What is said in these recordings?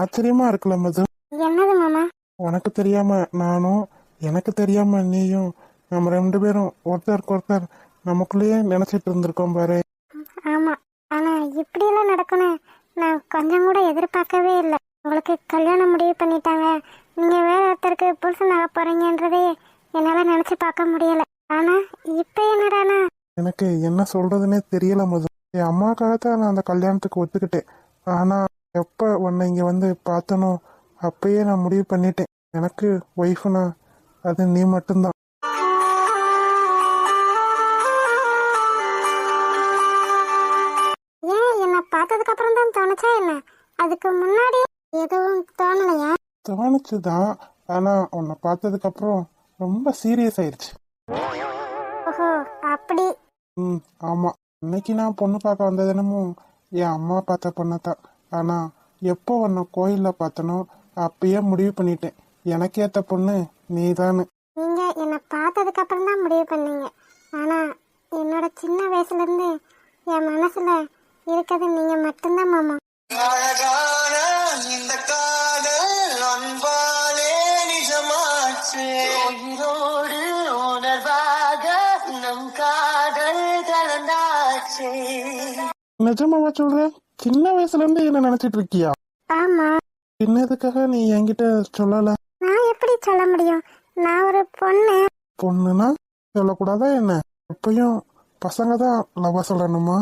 ஆச்சரியமா இருக்குல்ல மது? என்னது மாமா? உனக்கு தெரியாம நானும், எனக்கு தெரியாம நீயும், நம்ம 2 பேரும் ஒருத்தருக்கு ஒருத்தர் நமக்குள்ளேயே நினைச்சிட்டு இருந்திருக்கோம் பாரு. ஆமா, ஆனா இப்படி எல்லாம் நடக்கணும் நான் கொஞ்சம் கூட எதிர்பார்க்கவே இல்லை. உங்களுக்கு கல்யாணம் முடிவு பண்ணிட்டாங்க, நீங்க வேற ஒருத்தருக்கு புருஷனாக போறீங்கன்றதே என்னால நினைச்சு பார்க்க முடியல. ஆனா இப்ப என்னடானா எனக்கு என்ன சொல்றதுன்னே தெரியல மது. என் அம்மாக்காகத்தான் நான் அந்த கல்யாணத்துக்கு ஒத்துக்கிட்டேன். ஆனா எப்ப உன்னை இங்க வந்து பார்த்தனோ அப்பயே நான் முடிவு பண்ணிட்டேன், எனக்கு ஒய்ஃப்னா அது நீ மட்டும்தான். ஏன் என்ன பார்த்ததுக்கு அப்புறம் தான் தோணுச்சா என்ன? அதுக்கு முன்னாடி எதுவும் தோணலையா? தோணுச்சுதான், ஆனா உன்னை பார்த்ததுக்கு அப்புறம் ரொம்ப சீரியஸ் ஆயிடுச்சு. ஓஹோ, அப்படி. ஆமா. இன்னைக்கு நான் பொண்ணு பார்க்க வந்த தினமும் என் அம்மா பார்த்த பொண்ணத்தான். ஆனா எப்போ உன்னை கோயில்ல பார்த்தனோ அப்பயே முடிவு பண்ணிட்டேன், எனக்கு ஏத்த பொண்ணு நீதானு. நீங்க என்ன பார்த்ததுக்கு அப்புறம் தான் முடிவு பண்ணீங்க. ஆனா என்னோட சின்ன வயசுல இருந்து என் மனசுல இருக்கிறது நீங்க மட்டும்தான் மாமா. அழகான இந்த காதல் அன்பாலே நிஜமாச்சு, உயிரோடு உணர்வாக நம் காதல் கலந்தாச்சு. நிஜமாவா சொல்ற? சின்ன வயசுல இருந்து என்ன நினைச்சிட்டு இருக்கியா? ஆமா. என்னதுக்காக நீ என்கிட்ட சொல்லல? நான் எப்படி சொல்ல முடியும்? நான் ஒரு பொண்ணு. பொண்ணுனா சொல்லக்கூடாதா என்ன? எப்பயும் பசங்க தான் லவ் சொல்லணுமா?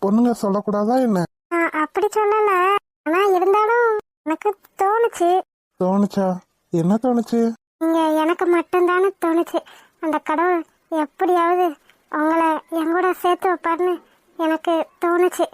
பொண்ணுங்க சொல்லக்கூடாதா என்ன? அப்படி சொல்லல, ஆனா இருந்தாலும் எனக்கு தோணுச்சு. தோணுச்சா? என்ன தோணுச்சு? நீங்க எனக்கு மட்டும்தானே தோணுச்சு. அந்த கடவுள் எப்படியாவது உங்களை என் கூட சேர்த்து வைப்பாருன்னு எனக்கு தோணுச்சு.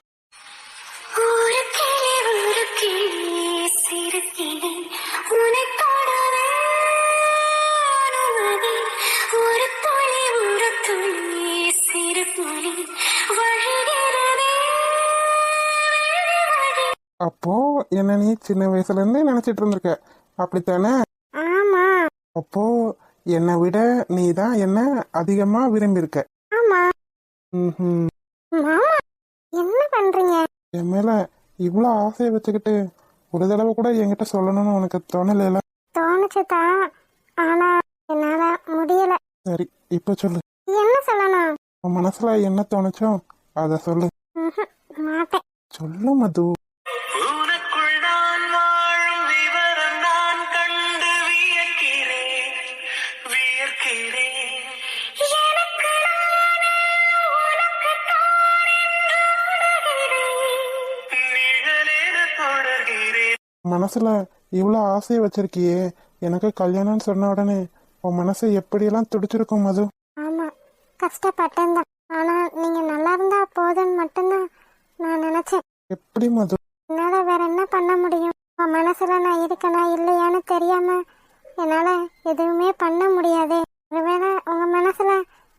அப்போ என்ன நீ சின்ன வயசுல இருந்தே நினைச்சிட்டு இருந்திருக்க, அப்படித்தானே? ஆமா. அப்போ என்னை விட நீ தான் என்ன அதிகமா விரும்பி இருக்க. ஆமா. மாமா, என்ன பண்றீங்க? என் மேல இவ்வளவு ஆசையை வச்சுக்கிட்டு ஒரு தடவை கூட என்கிட்ட சொல்லணும்னு உனக்கு தோணல? தோணுச்சுதான், ஆனா என்னால முடியல. சரி, இப்ப சொல்லு. என்ன சொல்லணும்? உன் மனசுல என்ன தோணுச்சோ அத சொல்லு. மாட்டேன். சொல்லு மது. மனசுல இவ்வளவு ஆசையை வச்சிருக்கியே, எனக்கு கல்யாணம்னு சொன்ன உடனே உன் மனசு எப்படியெல்லாம் துடிச்சிருக்கும் மது. ஆமா, கஷ்டப்பட்டேன் தான். ஆனா நீங்க நல்லா இருந்தா போதும்னு மட்டும்தான் நான் நினைச்சேன். எப்படி மது? என்னால வேற என்ன பண்ண முடியும்? உன் மனசுல நான் இருக்கனா இல்லையான்னு தெரியாம என்னால எதுவுமே பண்ண முடியாது. ஒருவேளை உங்க மனசுல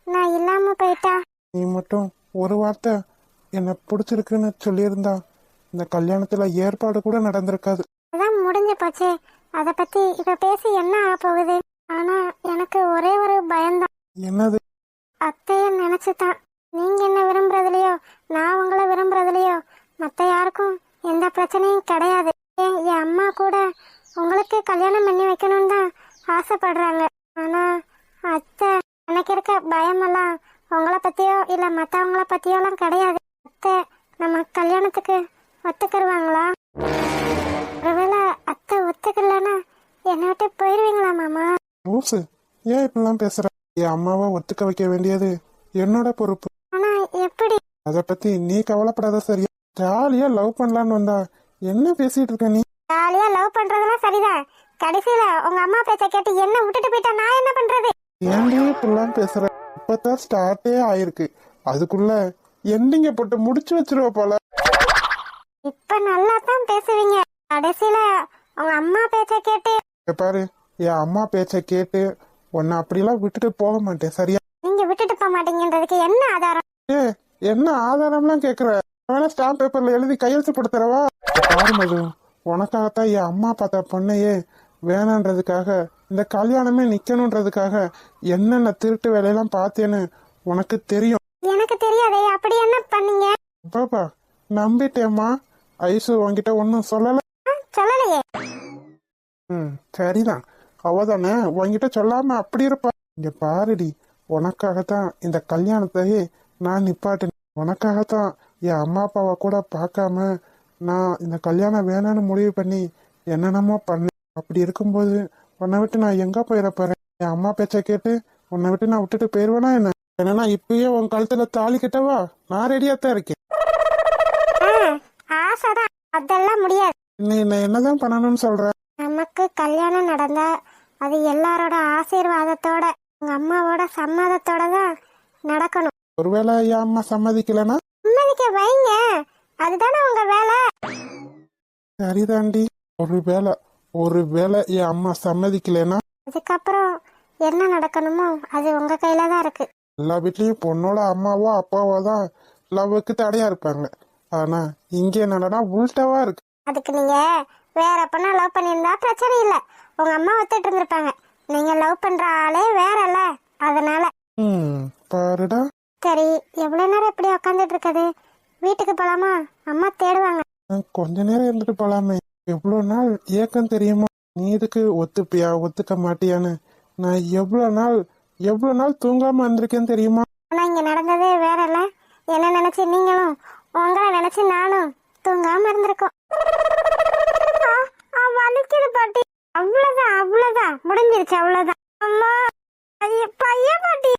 நான் இல்லாம போயிட்டா? நீ மட்டும் ஒரு வார்த்தை என்ன பிடிச்சிருக்குன்னு சொல்லியிருந்தா இந்த கல்யாணத்துல ஏற்பாடு கூட நடந்திருக்காது. அதான் முடிஞ்சு போச்சு. அத பத்தி இப்ப பேசி என்ன ஆக போகுது? ஆனா எனக்கு ஒரே ஒரு பயம்தான். என்னது? அத்தைய நினைச்சுதான். நீங்க என்ன விரும்புறதுலயோ நான் உங்களை விரும்புறதுலயோ மத்த யாருக்கும் எந்த பிரச்சனையும் கிடையாது. என் அம்மா கூட உங்களுக்கு கல்யாணம் பண்ணி வைக்கணும்னு தான் ஆசைப்படுறாங்க. ஆனா அத்தை எனக்கு இருக்க பயமெல்லாம் உங்களை பத்தியோ இல்ல மத்தவங்கள பத்தியோலாம் கிடையாது. அத்தை நம்ம கல்யாணத்துக்கு ஒத்துக்கிடுவாங்களா? ஒருவேளை அத்தை ஒத்துக்கலன்னா என்னை விட்டு போயிருவீங்களா மாமா? லூசு, ஏன் இப்படிலாம் பேசுற? என் அம்மாவை ஒத்துக்க வைக்க வேண்டியது என்னோட பொறுப்பு. ஆனா எப்படி? அத பத்தி நீ கவலைப்படாத சரியா? ஜாலியா லவ் பண்ணலான்னு வந்தா என்ன பேசிட்டு இருக்க நீ? ஜாலியா லவ் பண்றதெல்லாம் சரிதான். கடைசியில உங்க அம்மா பேச்ச கேட்டு என்ன விட்டுட்டு போயிட்டா நான் என்ன பண்றது? ஏன்டி இப்படிலாம் பேசுற? இப்பதான் ஸ்டார்ட்டே ஆயிருக்கு, அதுக்குள்ள எண்டிங்க போட்டு முடிச்சு வச்சிருவ போல. இப்ப நல்லா தான் பேசுவீங்க, கடைசியில உங்க அம்மா பேச்ச கேட்டு. பாரு, என் அம்மா பேச்ச கேட்டு உன்னை அப்படிலாம் விட்டுட்டு போக மாட்டேன் சரியா? நீங்க விட்டுட்டு போக மாட்டீங்கன்றதுக்கு என்ன ஆதாரம்? ஏ என்ன ஆதாரம்லாம் கேக்குற? வேணா ஸ்டாம்ப் பேப்பர்ல எழுதி கையெழுத்து போட்டு தரவா? பாரு மது, உனக்காகத்தான் என் அம்மா பார்த்த பொண்ணையே வேணான்றதுக்காக இந்த கல்யாணமே நிக்கணும்ன்றதுக்காக என்னென்ன திருட்டு வேலையெல்லாம் பார்த்தேன்னு உனக்கு தெரியும். எனக்கு தெரியாதே, அப்படி என்ன பண்ணீங்க? பாப்பா நம்பிட்டேம்மா. ஐசு உன்கிட்ட ஒன்னும் சொல்லல? சொல்லலையே. சரிதான், அவதானே உன்கிட்ட சொல்லாம அப்படி இருப்பா. இங்க பாருடி, உனக்காகத்தான் இந்த கல்யாணத்தையே நான் நிப்பாட்டினேன். உனக்காகத்தான் என் அம்மா அப்பாவை கூட பார்க்காம நான் இந்த கல்யாணம் வேணான்னு முடிவு பண்ணி என்னென்னமோ பண்ணேன். அப்படி இருக்கும்போது உன்னை விட்டு நான் எங்க போயிட போறேன்? என் அம்மா பேச்ச கேட்டு உன்னை விட்டு நான் விட்டுட்டு போயிருவேனா என்ன? என்னன்னா இப்பயே உன் கழுத்துல தாலி கட்டவா நான் ரெடியாத்தான் இருக்கேன். ஆசைதான், அதெல்லாம் முடியாது. இன்னும் என்னதான் பண்ணணும்னு சொல்ற? நமக்கு கல்யாணம் நடந்தா அது எல்லாரோட ஆசீர்வாதத்தோட உங்க அம்மாவோட சம்மதத்தோட தான் நடக்கணும். ஒருவேளை என் அம்மா சம்மதிக்கலனா? சம்மதிக்க வைங்க, அதுதானே உங்க வேலை. சரிதாண்டி, ஒருவேளை என் அம்மா சம்மதிக்கலனா அதுக்கப்புறம் என்ன நடக்கணுமோ அது உங்க கையில தான் இருக்கு. எல்லா வீட்லயும் பொண்ணோட அம்மாவோ அப்பாவோ தான் லவ்வுக்கு தடையா இருப்பாங்க. ஆனா இங்க என்னடா உள்டாவா இருக்கு. அதுக்கு நீங்க வேற பொண்ணா லவ் பண்ணியிருந்தா பிரச்சனை இல்ல, உங்க அம்மா ஒத்துட்டு இருந்திருப்பாங்க. நீங்க லவ் பண்ற ஆளே வேறல்ல, அதனால. பாருடா. சரி, எவ்வளவு நேரம் இப்படி உக்காந்துட்டு இருக்குது? வீட்டுக்கு போலாமா? அம்மா தேடுவாங்க. கொஞ்ச நேரம் இருந்துட்டு போலாமே. எவ்வளவு நாள் ஏக்கம் தெரியுமா? நீ இதுக்கு ஒத்துப்பியா ஒத்துக்க மாட்டியான்னு நான் எவ்வளவு நாள் தூங்காம இருந்திருக்கேன்னு தெரியுமா? ஆனா இங்க நடந்ததே வேறல்ல. என்ன நினைச்சு நீங்களும் உங்களை நினைச்சு நானும் தூங்காம இருந்திருக்கோம். வலிக்குது பாட்டி. அவ்வளவுதான் முடிஞ்சிருச்சு, அவ்வளவுதான். அம்மா பையன் பாட்டி,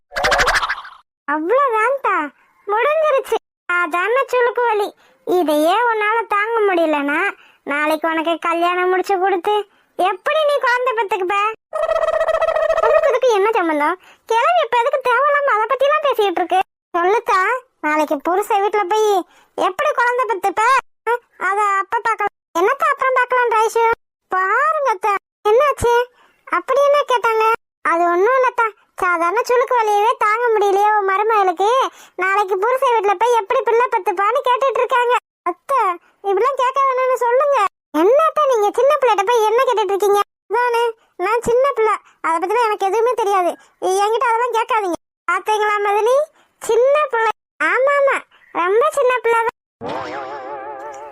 அவ்வளவுதான் முடிஞ்சிருச்சு. அதான சுளுக்கு வலி. இதையே உன்னால தாங்க முடியலன்னா நாளைக்கு உனக்கு கல்யாணம் முடிச்சு கொடுத்து எப்படி நீ குழந்தை பெத்துக்குப்ப? அதுக்கு என்ன சம்பந்தம்? கிளவி இப்ப எதுக்கு தேவையில்லாம அதை பத்தி எல்லாம் பேசிட்டு இருக்கு? சொல்லுத்தா, நாளைக்கு புருஷ வீட்டுல போய் எப்படி குழந்தை பெத்துப்ப? அத அப்ப பாக்கலாம். என்னத்த அப்புறம் பாக்கலாம் ரைஷு? பாருங்கத்தா, என்னாச்சு? அப்படி என்ன கேட்டாங்க? அது ஒண்ணும் இல்லத்தா, சாதாரண சுளுக்கு வலியவே தாங்க முடியலையே உன் மருமகளுக்கு, நாளைக்கு புருஷ வீட்டுல போய் எப்படி பிள்ளை பெத்துப்பான்னு கேட்டுட்டு இருக்காங்க. அத்தை, இப்படிலாம் கேட்க வேணும்னு சொல்லுங்க. என்னத்த நீங்க சின்ன பிள்ளைகிட்ட போய் என்ன கேட்டுட்டு இருக்கீங்க? தானே, நான் சின்ன பிள்ளை, அதை பத்தின எனக்கு எதுவுமே தெரியாது. என்கிட்ட அதெல்லாம் கேட்காதீங்க. பாத்தீங்களா மதினி, சின்ன பிள்ளை. ஆமா ரொம்ப சின்ன பிள்ளைதான்.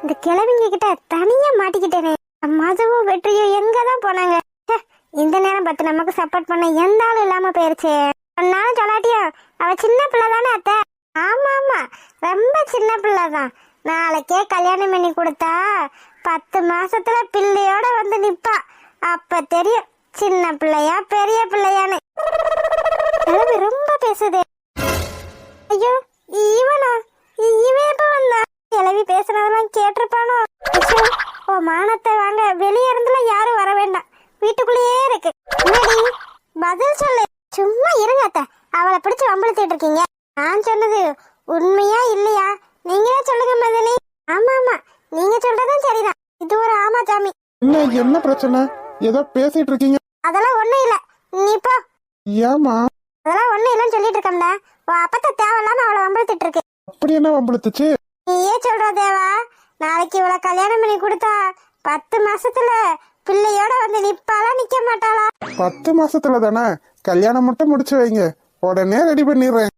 இந்த கிழவிங்க கிட்ட தனியா மாட்டிக்கிட்டேனே. மதுவும் வெற்றியும் எங்கதான் போனாங்க? இந்த நேரம் பார்த்து நமக்கு சப்போர்ட் பண்ண எந்த ஆளும் இல்லாம போயிருச்சு. சொன்னாலும் சொல்லாட்டியா அவ சின்ன பிள்ளை தானே அத்தை? ஆமா ரொம்ப சின்ன பிள்ளைதான். நாளைக்கே கல்யாணம் பண்ணி கொடுத்தா 10 மாசத்துல பிள்ளையோட வந்து நிப்பா. அப்ப தெரியும் சின்ன பிள்ளையா பெரிய பிள்ளையான்னு. ரொம்ப பேசுதே. ஐயோ, இவன் எப்ப வந்தா? கிளவி பேசுனதெல்லாம் கேட்டிருப்பானோ? ஓ மானத்தை வாங்க, வெளியே இருந்துல யாரும் வர வேண்டாம், வீட்டுக்குள்ளேயே இருக்கு. பதில் சொல்லு. சும்மா இருங்க அத்தை, அவளை பிடிச்சு வம்பளுத்திட்டு இருக்கீங்க. நான் சொன்னது உண்மையா இல்லையா நீங்களே சொல்லுங்க மதனி. ஆமா நீங்க சொல்றதும் சரிதான். இது ஒரு ஆமா சாமி. என்ன பிரச்சனை? ஏதோ பேசிட்டு இருக்கீங்க. அதெல்லாம் ஒண்ணும் இல்ல, நீ போ. ஏமா? அதெல்லாம் ஒண்ணும் இல்லன்னு சொல்லிட்டு இருக்கோம்ல. அப்பத்த தேவையில்லாம அவளை வம்பளுத்திட்டு இருக்கு. அப்படி என்ன வம்பளுத்துச்சு? நீயே சொல்ற தேவா, நாளைக்கு இவளை கல்யாணம் பண்ணி கொடுத்தா 10 மாசத்துல பிள்ளையோட வந்து நிப்பாளா நிக்க மாட்டாளா? 10 மாசத்துல தானே, கல்யாணம் மட்டும் முடிச்சு வைங்க, உடனே ரெடி பண்ணிடுறேன்.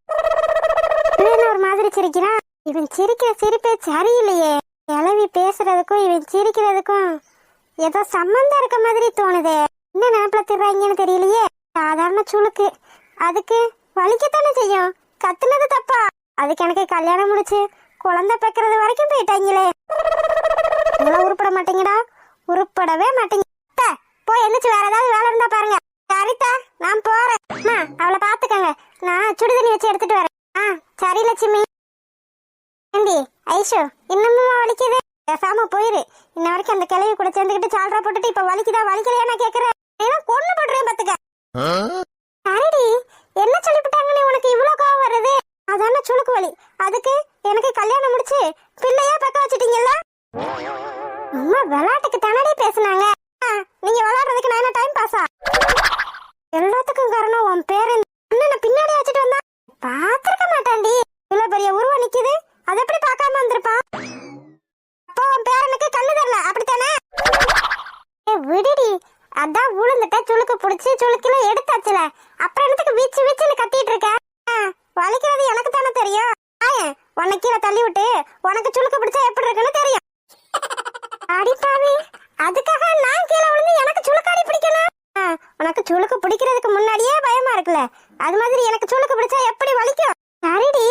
ஒரு மாதிரி சிரிக்கிறான். இவன் சிரிக்கிற சிரிப்பே சரியில்லையே. கிளவி பேசுறதுக்கும் இவன் சிரிக்கிறதுக்கும் ஏதோ சம்பந்தம் இருக்க மாதிரி தோணுதே. என்ன நினைப்புல திடுறாங்கன்னு தெரியலையே. சாதாரண சுளுக்கு, அதுக்கு வலிக்கத்தானே செய்யும். கத்துனது தப்பா? அதுக்கு எனக்கு கல்யாணம் முடிச்சு குழந்தை பெக்கிறது வரைக்கும் போயிட்டாங்களே. இதெல்லாம் உருப்பட மாட்டீங்கடா, உருப்படவே மாட்டீங்க. போய் எந்திரிச்சு வேற ஏதாவது வேலை இருந்தா பாருங்க. சரிதா, நான் போறேன். அவளை பாத்துக்கங்க, நான் சுடுதண்ணி வச்சு எடுத்துட்டு வரேன். சரி லட்சுமி. ஏண்டி ஐஷு, இன்னமும் வலிக்குது? பேசாம போயிரு. இன்ன வரைக்கும் அந்த கிளவி கூட சேர்ந்துக்கிட்டு சால்ரா போட்டுட்டு இப்ப வலிக்குதா வலிக்கலையா நான் கேக்குறேன். கொண்டு போட்டுறேன் பாத்துக்க. சரிடி, என்ன சொல்லிவிட்டாங்கன்னு உனக்கு இவ்வளவு கோவம் வருது? அதான சுளுக்கு வலி, அதுக்கு எனக்கு கல்யாணம் முடிச்சு பிள்ளையா பக்க வச்சுட்டீங்கல்ல? அம்மா விளையாட்டுக்கு தானடி பேசுனாங்க. நீங்க விளையாடுறதுக்கு நான் என்ன டைம் பாஸா? எல்லாத்துக்கும் காரணம் உன் பேரன். அண்ணனை பின்னாடி வச்சுட்டு வந்தா பாத்திருக்க மாட்டான்டி. இவ்வளவு பெரிய அதான் உளுந்துட்ட சுளுக்கு பிடிச்சி சுளுக்கில எடுத்தாச்சுல. அப்புறம் என்னத்துக்கு வீச்சு வீச்சுன்னு கத்திட்டு இருக்க? வலிக்கிறது எனக்கு தானே தெரியும். உன்னை கீழே தள்ளி விட்டு உனக்கு சுளுக்கு பிடிச்சா எப்படி இருக்குன்னு தெரியும். அடிப்பாவி, அதுக்காக நான் கீழே விழுந்து எனக்கு சுளுக்காடி பிடிக்கணும்? உனக்கு சுளுக்கு பிடிக்கிறதுக்கு முன்னாடியே பயமா இருக்குல்ல, அது மாதிரி எனக்கு சுளுக்கு பிடிச்சா எப்படி வலிக்கும்? சரிடி,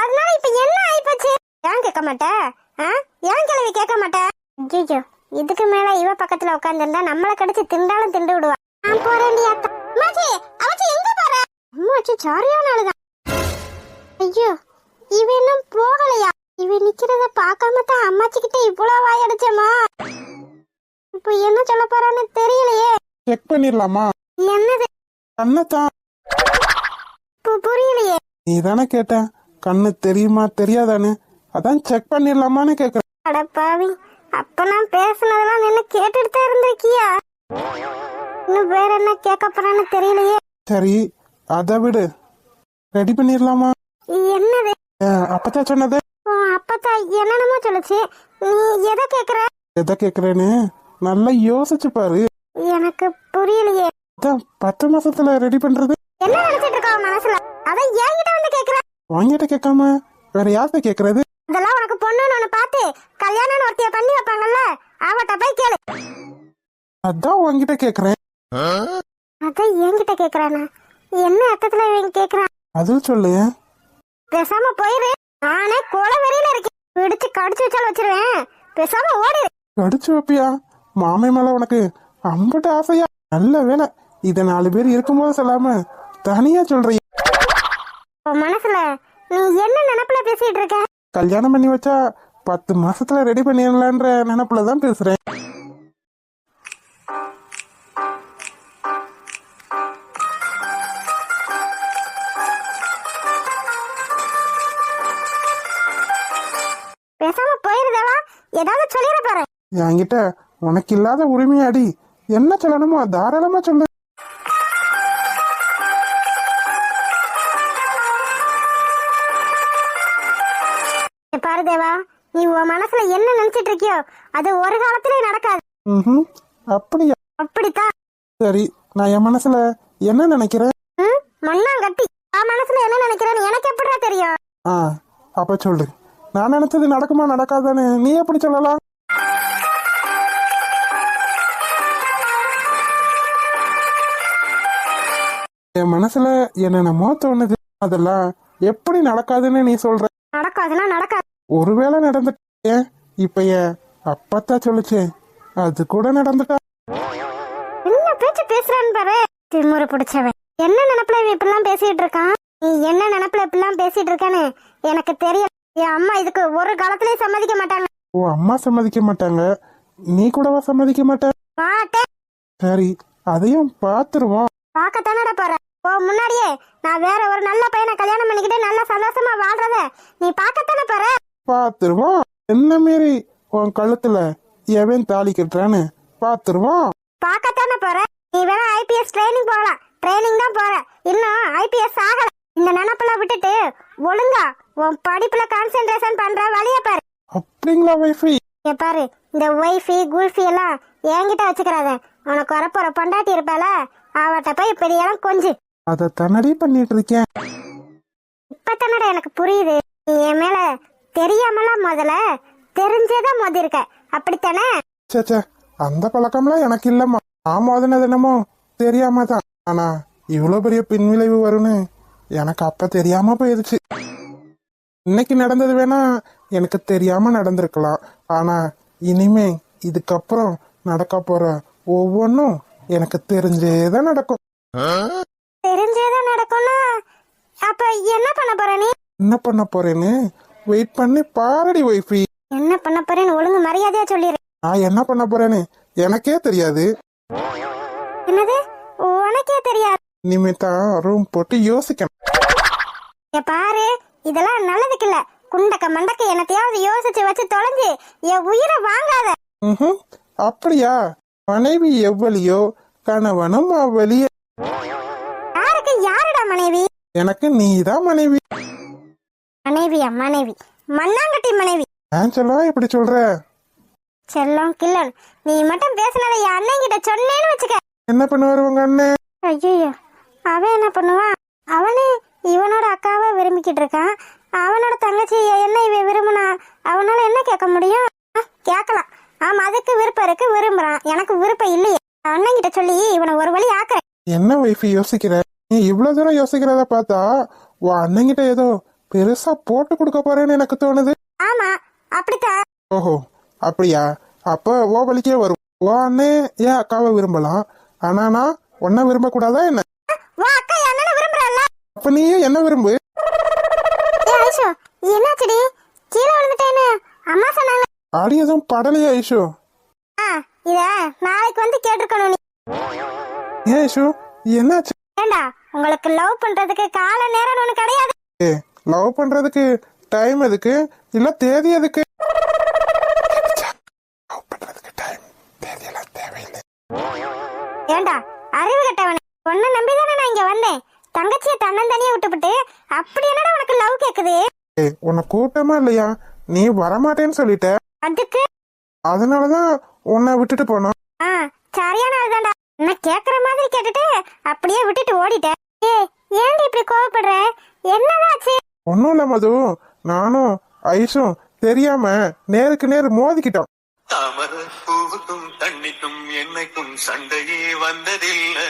அதனால இப்ப என்ன ஆயிப்போச்சு? ஏன் கேட்க மாட்டேன்? ஏன் கிளவி கேட்க மாட்டேன்? ஐயோ, இதுக்கு மேல இவ பக்கத்துல உட்காந்துருந்தா நம்மள கடிச்சு திண்டாலும் திண்டு விடுவா. நான் போறேன்டி அத்தா. அம்மாச்சி, அவச்சி எங்க போற? அம்மாச்சி சரியான ஆளுதான். ஐயோ, இவ இன்னும் போகலையா? இவ நிக்கிறத பார்க்காம தான் அம்மாச்சி கிட்ட இவ்வளவு வாயடிச்சேமா. இப்ப என்ன சொல்ல போறான்னு தெரியலையே. செக் பண்ணிடலாமா? என்னது? கண்ணத்தான். புரியலையே. நீ தானே கேட்ட கண்ணு தெரியுமா தெரியாதான்னு, அதான் செக் பண்ணிடலாமான்னு கேக்குறேன். அடப்பாவி, அப்ப நான் பேசுனதெல்லாம் நின்னு கேட்டுட்டு தான் இருந்திருக்கியா? இன்னும் வேற என்ன கேட்க போறான்னு தெரியலையே. சரி, அதை விடு, ரெடி பண்ணிடலாமா? என்னது? அப்பதான் சொன்னது. அப்பத்தா என்னென்னமோ சொல்லுச்சு. நீ எதை கேக்குற? எதை கேக்குறேன்னு நல்லா யோசிச்சு பாரு. எனக்கு புரியலையே. 10 மாசத்துல ரெடி பண்றது. என்ன நினைச்சிட்டு இருக்கா மனசுல? அத என்கிட்ட வந்து கேக்குற? வாங்கிட்ட கேட்காம வேற யார்கிட்ட கேக்குறது? அதெல்லாம் உனக்கு பொண்ணுன்னு ஒண்ணு பார்த்து கல்யாணம்னு ஒருத்திய பண்ணி வைப்பாங்கல்ல, அவட்ட போய் கேளு. அதான் உன்கிட்ட கேக்குறேன். அத என்கிட்ட கேக்குறானா? என்ன அர்த்தத்துல இவன் கேக்குறான்? அது சொல்லு. பேசாம போயிரு. நானே கொலை வெறியில இருக்கேன். பிடிச்சு கடிச்சு வச்சாலும் வச்சிருவேன். பேசாம ஓடிரு. கடிச்சு வைப்பியா? மாமை மேல உனக்கு அம்பட்டு ஆசையா? நல்ல வேலை, இத 4 பேர் இருக்கும்போது சொல்லாம தனியா சொல்றீ. மனசுல நீ என்ன நினைப்புல பேசிட்டு இருக்க? கல்யாணம் பண்ணி வச்சா 10 மாசத்துல ரெடி பண்ணிடலான்ற நினைப்புலதான் பேசுறேன். பேசாம போயிருதவா, ஏதாவது சொல்லிட போற. என்கிட்ட உனக்கு இல்லாத உரிமையாடி, என்ன சொல்லணுமோ தாராளமா சொல்லு. பாரு தேவா, நீ உன் மனசுல என்ன நினைச்சிட்டு இருக்கியோ அது ஒரு காலத்திலே நடக்காது. அப்படியா? அப்படித்தான். சரி, நான் என் மனசுல என்ன நினைக்கிறேன்? மண்ணாங்கட்டி, உன் மனசுல என்ன நினைக்கிறேன்னு எனக்கு எப்படிடா தெரியும்? அப்ப சொல்லு, நான் நினைச்சது நடக்குமா நடக்காதான்னு நீ எப்படி சொல்லலாம்? என் மனசுல என்னென்னமோ தோணுது, அதெல்லாம் எப்படி நடக்காதுன்னு நீ சொல்ற? நடக்காதுன்னா நடக்காது. ஒருவேளை நடந்துட்டே, இப்ப என் அப்பத்தான் சொல்லுச்சே, அது கூட நடந்துட்டா. என்ன பேச்சு பேசுறான்னு பாரு, திமுறை பிடிச்சவன். என்ன நினைப்புல இப்படிலாம் பேசிட்டு இருக்கான்? நீ என்ன நினைப்புல இப்படிலாம் பேசிட்டு இருக்கான்னு எனக்கு தெரியல. என் அம்மா இதுக்கு ஒரு காலத்திலயும் சம்மதிக்க மாட்டாங்க. ஓ, அம்மா சம்மதிக்க மாட்டாங்க, நீ கூடவா சம்மதிக்க மாட்ட? மாட்டேன். சரி, அதையும் பாத்துருவோம். பார்க்கத்தானடா போற. முன்னாடியே நான் வேற ஒரு நல்ல பையனை கல்யாணம் பண்ணிக்கிட்டு நல்ல சந்தோஷமா வாழ்றத நீ பார்க்கத்தானே போற. பாத்துருவோம். என்ன மாரி உன் கழுத்துல எவன் தாலி கட்டுறான்னு பாத்துருவோம். பார்க்கத்தானே போற. நீ வேணா ஐபிஎஸ் ட்ரைனிங் போகலாம். ட்ரைனிங் தான் போற, இன்னும் ஐபிஎஸ் ஆகல. இந்த நினைப்பெல்லாம் விட்டுட்டு ஒழுங்கா உன் படிப்புல கான்சென்ட்ரேஷன் பண்ற வழிய பாரு. அப்படிங்களா வைஃபி? பாரு, இந்த ஒய்ஃபி குல்ஃபி எல்லாம் என்கிட்ட வச்சுக்கிறாத. உனக்கு வரப்போற பொண்டாட்டி இருப்பால, அவட்ட போய் பெரியலாம் கொஞ்சு. அத தன்னடி பண்ணிட்டு இருக்கேன். இப்ப தானடா எனக்கு புரியுது. நீ என் மேல தெரியாமலாம் முதல்ல தெரிஞ்சேதான் மோதிருக்க, அப்படித்தானே? சேச்சே, அந்த பழக்கம்லாம் எனக்கு இல்லம்மா. நான் மோதினது என்னமோ தெரியாம தான். ஆனா இவ்வளவு பெரிய பின்விளைவு வரும்னு எனக்கு அப்ப தெரியாம போயிருச்சு. இன்னைக்கு நடந்தது வேணா எனக்கு தெரியாம நடந்திருக்கலாம், ஆனா இனிமே இதுக்கப்புறம் நடக்க போற ஒவ்வொன்னும் எனக்கு தெரிஞ்சேதான் நடக்கும். தெரிஞ்சேதான் நடக்கும்னா அப்ப என்ன பண்ண போற நீ? என்ன பண்ண போறேன்னு வெயிட் பண்ணி பாரடி வைஃபி. என்ன பண்ண போறேன்னு ஒழுங்கு மரியாதையா சொல்லிடு. நான் என்ன பண்ண போறேன்னு எனக்கே தெரியாது. என்னது? உனக்கே தெரியாது? இனிமே தான் ரூம் போட்டு யோசிக்கணும். பாரு, இதெல்லாம் நல்லதுக்கு இல்ல. குண்டக்க மண்டக்க என்னத்தையாவது யோசிச்சு வச்சு தொலைஞ்சு என் உயிரை வாங்காத. அப்படியா? மனைவி எவ்வளியோ கணவனும் அவ்வளியே. யாருக்கு யாருடா மனைவி? எனக்கு நீதான் மனைவி. மனைவியா? மனைவி மண்ணாங்கட்டி மனைவி. ஏன் சொல்ல இப்படி சொல்ற? செல்லம் கில்லன் நீ மட்டும் பேசினதை என் அண்ணன் கிட்ட சொன்னேன்னு வச்சுக்க. என்ன பண்ணுவாரு உங்க அண்ணன்? ஐயோ அவன் என்ன பண்ணுவான்? அவனே இவனோட அக்காவை விரும்பிக்கிட்டு இருக்கான். அவனோட தங்கச்சி என்ன இவன் விரும்பினா அவனால என்ன கேட்க முடியும்? கேட்கலாம். ஆமா அதுக்கு விருப்பம் இருக்கு, விரும்புறான். எனக்கு விருப்பம் இல்லையே. அண்ணன் கிட்ட சொல்லி இவனை ஒரு வழி ஆக்குறேன். என்ன வைஃப் யோசிக்கிற? நீ இவ்வளவு தூரம் யோசிக்கிறத பார்த்தா உன் அண்ணங்கிட்ட ஏதோ பெருசா போட்டு கொடுக்க போறேன்னு எனக்கு தோணுது. ஆமா அப்படித்தான். ஓஹோ அப்படியா? அப்ப ஓ வலிக்கே வரும். ஓ அண்ணே ஏன் அக்காவை விரும்பலாம், ஆனா நான் உன்னை விரும்ப கூடாதா என்ன? உன் அக்கா என் அண்ணனை விரும்புறல்ல, அப்ப நீயும் என்ன விரும்பு. ஐஷோ என்னாச்சுடி? கீழே விழுந்துட்டேன்னு அம்மா சொன்னாங்க. ஆடி எதுவும் படலையா ஐஷு? இத நாளைக்கு வந்து கேட்டிருக்கணும் நீ. ஏன் ஐஷு என்னாச்சு? ஏண்டா உங்களுக்கு லவ் பண்றதுக்கு கால நேரம் ஒண்ணு கிடையாது. ஏ லவ் பண்றதுக்கு டைம் எதுக்கு, இல்ல தேதி எதுக்கு? லவ் பண்றதுக்கு டைம் தேதி எல்லாம் தேவையில்லை. ஏண்டா அறிவு கட்டவனே, உன்னை நம்பிதானே நான் இங்க வந்தேன். தங்கச்சியை தன்னந்தனியா விட்டுவிட்டு அப்படி என்னடா உனக்கு லவ் கேக்குது? ஏ உன்னை கூட்டமா இல்லையா, நீ வரமாட்டேன்னு சொல்லிட்ட. அதுக்கு அதனாலதான் உன்னை விட்டுட்டு போனோம். சரியான ஆள்தான்டா. நான் கேக்குற மாதிரி கேட்டுட்டு அப்படியே விட்டுட்டு ஓடிட்டேன். ஏன்டி இப்படி கோவப்படுற? என்னதாச்சு? ஒன்னும் இல்ல மது, நானும் ஐஷும் தெரியாம நேருக்கு நேர் மோதிக்கிட்டோம். தாமர பூவுக்கும் தண்ணிக்கும் என்னைக்கும் சண்டையே வந்ததில்லை.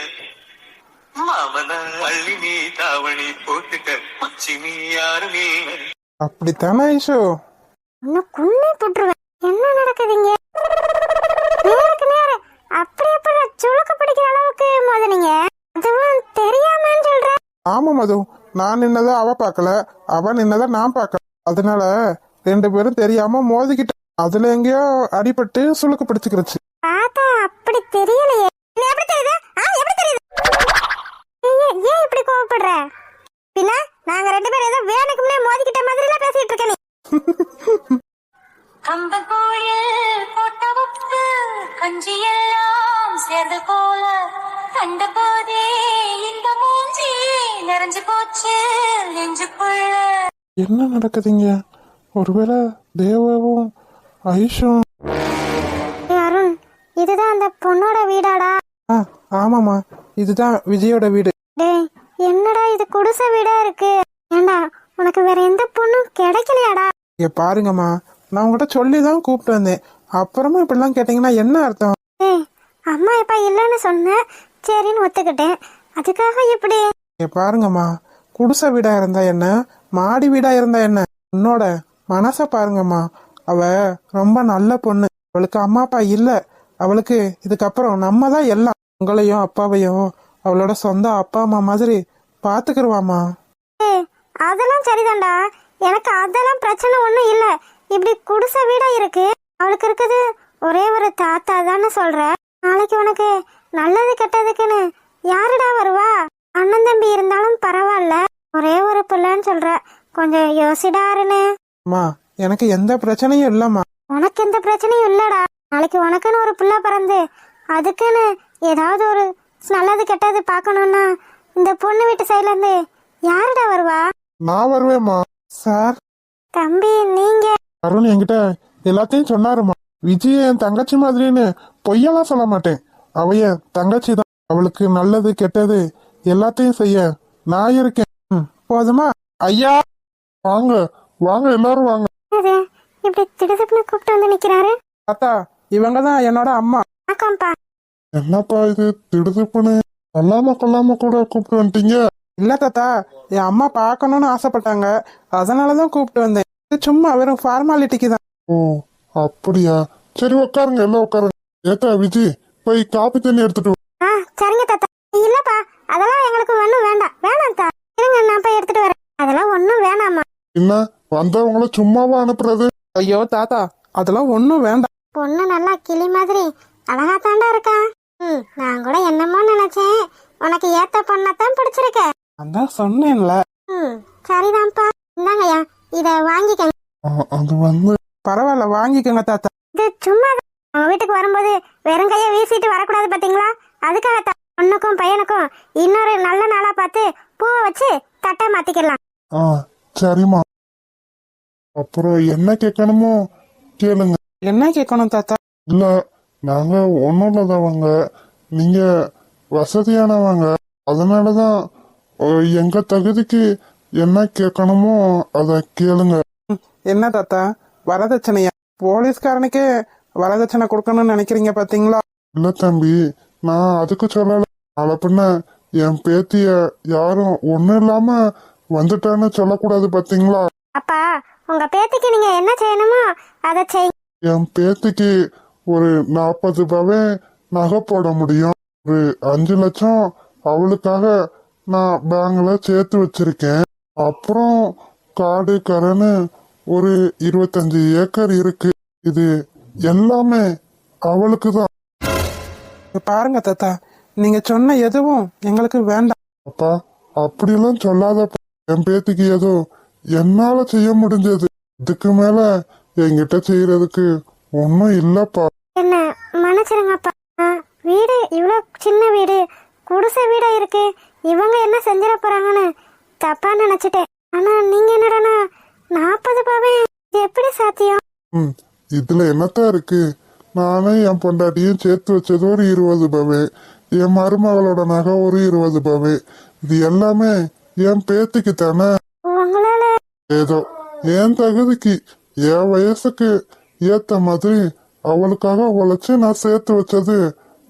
மாமன அள்ளி நீ தாவணி போட்டுக்க மச்சி நீ யாரும் இல்லை. அப்படித்தானே ஐஷு? இன்னும் குன்னே போட்டுருவேன். என்ன நடக்குதுங்க? நேருக்கு நேர அப்படி எப்படி சுளுக்கு பிடிக்கிற அளவுக்கு மோதுனீங்க? அதுவும் தெரியாமன்னு சொல்ற? ஆமா மது, நான் நின்னதை அவ பார்க்கல, அவ நின்னதை நான் பார்க்கல. அதனால ரெண்டு பேரும் தெரியாம மோதிக்கிட்டோம். அதுல எங்கேயோ அடிபட்டு சுளுக்கு பிடிச்சுக்கிருச்சு. பார்த்தா அப்படி தெரியலையே. எப்படி தெரியுது? எப்படி தெரியுது? ஏன் இப்படி கோவப்படுற? பின்ன நாங்க ரெண்டு பேரும் ஏதோ வேணுக்குமே மோதிக்கிட்ட மாதிரி எல்லாம் பேசிட்டு இருக்க நீ. கம்பகோழில் போட்ட உப்பு கஞ்சி எல்லாம் சேர்ந்து போல கண்ட போதே இந்த மூஞ்சி நிறைஞ்சு போச்சு நெஞ்சுக்குள்ள. என்ன நடக்குதுங்க? ஒருவேளை தேவாவும் ஐஷும்? அருண் இதுதான் அந்த பொண்ணோட வீடாடா? ஆமாமா, இதுதான் விஜயோட வீடு. டேய் என்னடா இது குடிசை வீடா இருக்கு? ஏண்டா உனக்கு வேற எந்த பொண்ணும் கிடைக்கலையாடா? இங்க பாருங்கம்மா, நான் உங்ககிட்ட சொல்லிதான் கூப்பிட்டு வந்தேன். அப்புறமா இப்படிலாம் கேட்டீங்கன்னா என்ன அர்த்தம்? அம்மா எப்ப இல்லன்னு சொன்ன, சரின்னு ஒத்துக்கிட்டேன். அதுக்காக இப்படி? இங்க பாருங்கம்மா, குடிசை வீடா இருந்தா என்ன, மாடி வீடா இருந்தா என்ன, உன்னோட மனச பாருங்கம்மா. அவ ரொம்ப நல்ல பொண்ணு. அவளுக்கு அம்மா அப்பா இல்ல. அவளுக்கு இதுக்கப்புறம் நம்ம தான் எல்லாம். உங்களையும் அப்பாவையும் அவளோட சொந்த அப்பா அம்மா மாதிரி பாத்துக்கிருவாமா. அதெல்லாம் சரிதான்டா, எனக்கு அதெல்லாம் பிரச்சனை ஒண்ணும் இல்ல. இப்படி குடிசை வீடா இருக்கு, அவளுக்கு இருக்குது ஒரே ஒரு தாத்தா தானே சொல்ற. நாளைக்கு உனக்கு நல்லது கெட்டதுக்குன்னு யாருடா வருவா? அண்ணன் தம்பி இருந்தாலும் பரவாயில்ல, ஒரே ஒரு பிள்ளைன்னு சொல்ற. கொஞ்சம் யோசிடாருன்னு. அம்மா எனக்கு எந்த பிரச்சனையும் இல்லம்மா. உனக்கு எந்த பிரச்சனையும் இல்லடா. நாளைக்கு உனக்குன்னு ஒரு பிள்ளை பிறந்து அதுக்குன்னு ஏதாவது ஒரு நல்லது கெட்டது பாக்கணும்னா இந்த பொண்ணு வீட்டு சைட்ல இருந்து யாருடா வருவா? நான் வருவேம்மா. சார் தம்பி நீங்க? அருண் என்கிட்ட எல்லாத்தையும் சொன்னாருமா. விஜய் என் தங்கச்சி மாதிரின்னு பொய்யெல்லாம் சொல்ல மாட்டேன். அவ என் தங்கச்சி தான். அவளுக்கு நல்லது கெட்டது எல்லாத்தையும் செய்ய நான் இருக்கேன். போதுமா? ஐயா வாங்க வாங்க, எல்லாரும் வாங்க. இப்படி திடுதிப்புன்னு கூப்பிட்டு வந்து நிக்கிறாரு. தாத்தா இவங்க தான் என்னோட அம்மா. வணக்கம்ப்பா. என்னப்பா இது திடுதிப்புன்னு சொல்லாம கொள்ளாம கூட கூப்பிட்டு வந்துட்டீங்க? இல்ல தாத்தா, என் அம்மா பார்க்கணும்னு ஆசைப்பட்டாங்க, அதனாலதான் கூப்பிட்டு வந்தேன். இது சும்மா வெறும் ஃபார்மாலிட்டிக்கு தான். ஓ அப்படியா? சரி உட்காருங்க, எல்லாம் உட்காருங்க. ஏத்தா விஜி போய் காப்பி தண்ணி எடுத்துட்டு சரிங்க தாத்தா. இல்லப்பா அதெல்லாம் எங்களுக்கு ஒண்ணும் வேண்டாம். வேணாம் தா, இருங்க நான் போய் எடுத்துட்டு வரேன். அதெல்லாம் ஒண்ணும் வேணாமா. என்ன வந்தவங்கள சும்மாவா அனுப்புறது? ஐயோ தாத்தா, அதெல்லாம் ஒண்ணும் வேண்டாம். பொண்ணு நல்லா கிளி மாதிரி அழகா தாண்டா இருக்கா. நான் கூட என்னமோ நினைச்சேன், உனக்கு ஏத்த பொண்ணத்தான் பிடிச்சிருக்க. அதான் சொன்னேன்ல. சரிதான்ப்பா, இந்தாங்கய்யா இத வாங்கிக்கங்க. அது வந்து பரவாயில்ல, வாங்கிக்கோங்க தாத்தா. இது சும்மா அவங்க வீட்டுக்கு வரும்போது வெறும் கைய வீசிட்டு வரக்கூடாது பாத்தீங்களா? அதுக்காகத்தான். பொண்ணுக்கும் பையனுக்கும் இன்னொரு நல்ல நாளா பார்த்து பூவை வச்சு தட்டை மாத்திக்கலாம். சரிம்மா. அப்புறம் என்ன கேட்கணுமோ கேளுங்க. என்ன கேட்கணும் தாத்தா? இல்ல நாங்க ஒன்றும் இல்லாதவங்க, நீங்க வசதியானவங்க. அதனாலதான் எங்க தகுதிக்கு என்ன கேட்கணுமோ அதை கேளுங்க. என்ன தாத்தா, வரதட்சணையா? போலீஸ்காரனுக்கே வரதட்சணை கொடுக்கணும்னு நினைக்கிறீங்க பாத்தீங்களா? இல்ல தம்பி, நான் அதுக்கு சொல்லல. நாளை பின்ன என் பேத்திய யாரும் ஒண்ணும் இல்லாம வந்துட்டான்னு சொல்லக்கூடாது பாத்தீங்களா? அப்பா, உங்க பேத்திக்கு நீங்க என்ன செய்யணுமோ அதை செய். என் பேத்திக்கு ஒரு 40 பவே நகை போட முடியும். ஒரு 5 லட்சம் அவளுக்காக நான் பேங்க்ல சேர்த்து வச்சிருக்கேன். அப்புறம் காடு கரைன்னு ஒரு 25 ஏக்கர் இருக்கு. இது எல்லாமே அவளுக்கு தான். இங்க பாருங்க தாத்தா, நீங்க சொன்ன எதுவும் எங்களுக்கு வேண்டாம். அப்பா அப்படிலாம் சொல்லாதப்பா. என் பேத்திக்கு ஏதோ என்னால செய்ய முடிஞ்சது. இதுக்கு மேல என்கிட்ட செய்யறதுக்கு ஒன்னும் இல்லப்பா. என்ன மன்னிச்சிருங்கப்பா. வீடு இவ்வளோ சின்ன வீடு, குடிசை வீடா இருக்கு. இவங்க என்ன செஞ்சிட போறாங்கன்னு தப்பா நினைச்சிட்டேன். ஆனா நீங்க என்னடனா 40 பவே, இது எப்படி சாத்தியம்? இதுல என்னத்தான் இருக்கு? நானும் என் பொண்டாட்டியும் சேர்த்து வச்சது ஒரு 20 பவே, என் மருமகளோட நகை ஒரு 20 பவே. இது எல்லாமே என் பேத்திக்கு தானே. உங்களால ஏதோ என் தகுதிக்கு என் வயசுக்கு ஏத்த மாதிரி அவளுக்காக உழைச்சு நான் சேர்த்து வச்சது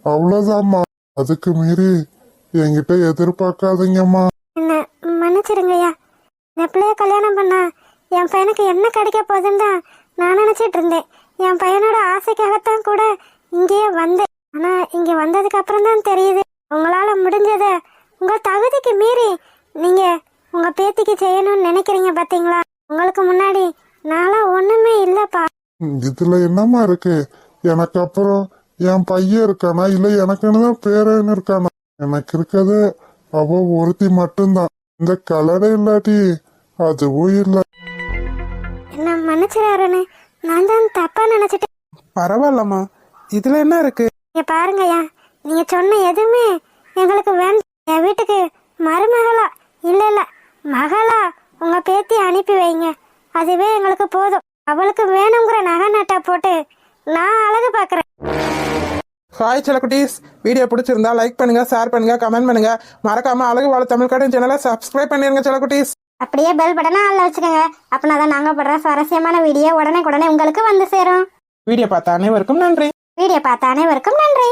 அவ்வளவுதாம்மா. அதுக்கு மீறி என்கிட்ட எதிர்பார்க்காதீங்கம்மா. என்ன மன்னிச்சிருங்கய்யா. இந்த பிள்ளைய கல்யாணம் பண்ணா என் பையனுக்கு என்ன கிடைக்க போகுதுன்னு தான் நான் நினைச்சிட்டு இருந்தேன். என் பையனோட ஆசைக்காகத்தான் கூட இங்கேயே வந்தேன். ஆனா இங்க வந்ததுக்கு அப்புறம் தான் தெரியுது, உங்களால முடிஞ்சத உங்க தகுதிக்கு மீறி நீங்க உங்க பேத்திக்கு செய்யணும்னு நினைக்கிறீங்க பாத்தீங்களா? உங்களுக்கு முன்னாடி நான்லாம் ஒண்ணுமே இல்லப்பா. இதுல என்னம்மா இருக்கு? எனக்கு அப்புறம் என் பையன் இருக்கானா, இல்ல எனக்குன்னு தான் பேரன்னு இருக்கானா? எனக்கு இருக்கிறது அவ ஒருத்தி மட்டும்தான். இந்த கலரை இல்லாட்டி அதுவும் இல்ல. என்ன மன்னிச்சிடாருன்னு நான் தான் தப்பா நினைச்சிட்டேன். பரவாயில்லம்மா, இதுல என்ன இருக்கு? இங்க பாருங்கய்யா, நீங்க சொன்ன எதுவுமே எங்களுக்கு வேண்டாம். என் வீட்டுக்கு மருமகளா இல்ல மகளா உங்க பேத்தி அனுப்பி வைங்க, அதுவே எங்களுக்கு போதும். அவளுக்கு வேணுங்கிற நகை நட்டை போட்டு நான் அழகு பாக்குறேன். ஹாய் செல்லக்குட்டீஸ், வீடியோ பிடிச்சிருந்தா லைக் பண்ணுங்க, ஷேர் பண்ணுங்க, கமெண்ட் பண்ணுங்க. மறக்காம அழகு வாழ தமிழ் கார்டன் சேனலை சப்ஸ்கிரைப் பண்ணிருங்க செல்லக்குட்டீஸ். அப்படியே பெல் பட்டனை ஆன்ல வச்சுக்கோங்க. அப்படின்னா தான் நாங்க படுற சுவாரஸ்யமான வீடியோ உடனே உங்களுக்கு வந்து சேரும். வீடியோ பார்த்த அனைவருக்கும் நன்றி. வீடியோ பார்த்த அனைவருக்கும் நன்றி.